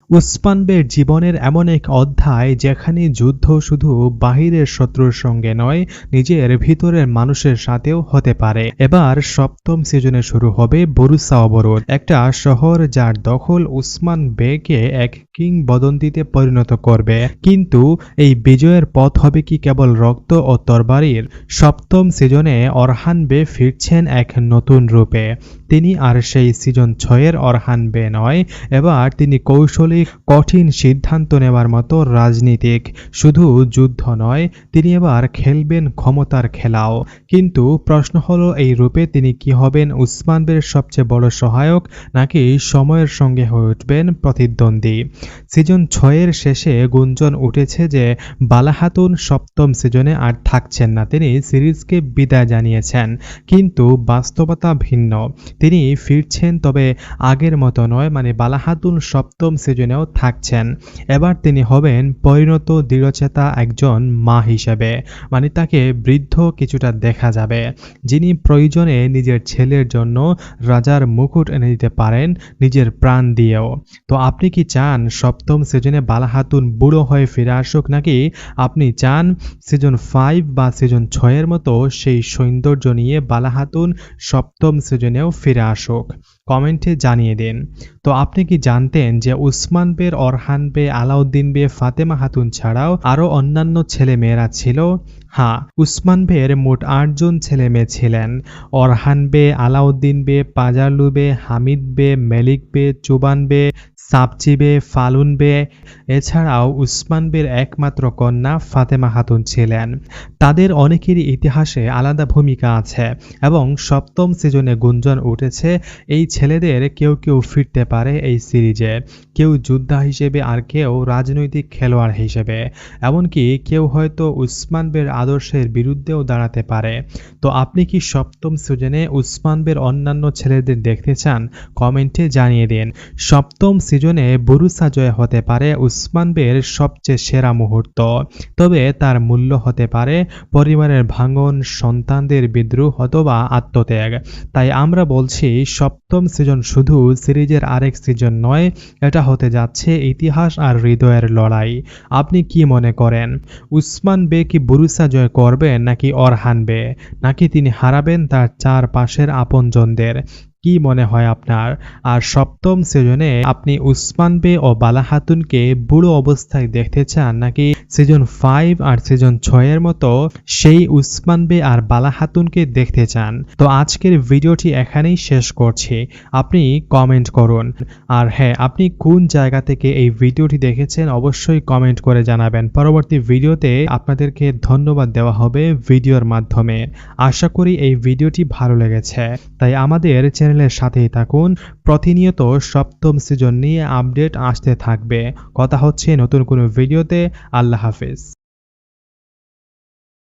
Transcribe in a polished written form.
উসমান বের জীবনের এমন এক অধ্যায় যেখানে যুদ্ধ শুধু বাহিরের শত্রুর সঙ্গে নয়, নিজের ভিতরের মানুষের সাথেও হতে পারে। এবার সপ্তম সিজনে শুরু হবে বুরুসা অবরোধ, একটা শহর যার দখল উসমান বেকে এক কিংবদন্তিতে পরিণত করবে। কিন্তু এই বিজয়ের পথ হবে কি কেবল রক্ত ও তরবারির? সপ্তম সিজনে অরহান বে ফিরছেন এক নতুন রূপে। তিনি আর সেই সিজন 6-এর অরহান বে নয়, এবার তিনি কৌশলী, কঠিন সিদ্ধান্ত নেওয়ার মতো রাজনীতিক। শুধু যুদ্ধ নয়, তিনি এবার খেলবেন ক্ষমতার খেলাও। কিন্তু প্রশ্ন হলো, এই রূপে তিনি কি হবেন উসমান বের সবচেয়ে বড় সহায়ক, নাকি সময়ের সঙ্গে হয়ে উঠবেন প্রতিদ্বন্দ্বী? সিজন 6-এর শেষে গুঞ্জন উঠেছে যে বালা খাতুন সপ্তম সিজনে আর থাকছেন না, তিনি সিরিজকে বিদায় জানিয়েছেন। কিন্তু বাস্তবতা ভিন্ন, তিনি ফিরছেন, তবে আগের মতো নয়। বালা খাতুন সপ্তম সিজনেও থাকছেন। এবার তিনি হবেন পরিণত দৃঢ়চেতা একজন মা হিসেবে। তাকে বৃদ্ধ কিছুটা দেখা যাবে, যিনি প্রয়োজনে নিজের ছেলের জন্য রাজার মুকুট এনে দিতে পারেন, নিজের প্রাণ দিয়েও। তো আপনি কি চান সপ্তম সিজনে বালা খাতুন বুড়ো হয়ে ফিরে আসুক, নাকি আপনি চান সিজন 5 বা সিজন 6-এর মতো সেই সৌন্দর্য নিয়ে বালা খাতুন সপ্তম সিজনেও ফিরে আসুক? কমেন্টে জানিয়ে দিন। তো আপনি কি জানতেন যে উসমান বের, অরহান বে, আলাউদ্দিন বে, ফাতেমা খাতুন ছাড়াও আরও অন্যান্য ছেলে মেয়েরা ছিল? হ্যাঁ, উসমান বের মোট 8 জন ছেলে মেয়ে ছিলেন। অরহান বে, আলাউদ্দিন বে, পাজারলু বে, হামিদ বে, মেলিক বে, চুবান বে, সাবচি বে, ফালুন বে। এছাড়াও উসমান বের একমাত্র কন্যা ফাতেমা খাতুন ছিলেন। তাদের অনেকেরই ইতিহাসে আলাদা ভূমিকা আছে এবং সপ্তম সিজনে গুঞ্জন উঠেছে এই ছেলেদের কেউ কেউ ফিরতে পারে এই সিরিজে, কেউ যোদ্ধা হিসেবে আর কেউ রাজনৈতিক খেলোয়াড় হিসেবে। এমনকি কেউ হয়তো উসমান বের আদর্শের বিরুদ্ধেও দাঁড়াতে পারে। তো আপনি কি সপ্তম সিজনে উসমান বের অন্যান্য ছেলেদের দেখতে চান? কমেন্টে জানিয়ে দিন। সপ্তম সিজনে বুরুসা জয় হতে পারে উসমান বের সবচেয়ে সেরা মুহূর্ত, তবে তার মূল্য হতে পারে পরিবারের ভাঙন, সন্তানদের বিদ্রোহ অথবা আত্মত্যাগ। তাই আমরা বলছি, সপ্তম সিজন শুধু সিরিজের আরেক সিজন নয়, এটা হতে যাচ্ছে ইতিহাস আর হৃদয়ের লড়াই। আপনি কি মনে করেন, উসমান বে কি বুরুসা জয় করবেন, নাকি অরহান বে, নাকি তিনি হারাবেন তার চারপাশের আপনজনদের? কি মনে হয় আপনার? আর সপ্তম সিজনে আপনি উসমান বে ও বালা খাতুনকে বুড়ো অবস্থায় দেখতে চান, নাকি সিজন 5 আর সিজন 6-এর মতো সেই উসমান বে আর বালা খাতুনকে দেখতে চান? তো আজকের ভিডিওটি এখানেই শেষ করছি। আপনি কমেন্ট করুন। আর হ্যাঁ, আপনি কোন জায়গা থেকে এই ভিডিওটি দেখেছেন অবশ্যই কমেন্ট করে জানাবেন। পরবর্তী ভিডিওতে আপনাদেরকে ধন্যবাদ দেওয়া হবে ভিডিওর মাধ্যমে। আশা করি এই ভিডিওটি ভালো লেগেছে। তাই আমাদের চ্যানেলের সাথেই থাকুন। প্রতিনিয়ত সপ্তম সিজন নিয়ে আপডেট আসতে থাকবে। কথা হচ্ছে নতুন কোনো ভিডিওতে। আল্লাহ হাফেজ।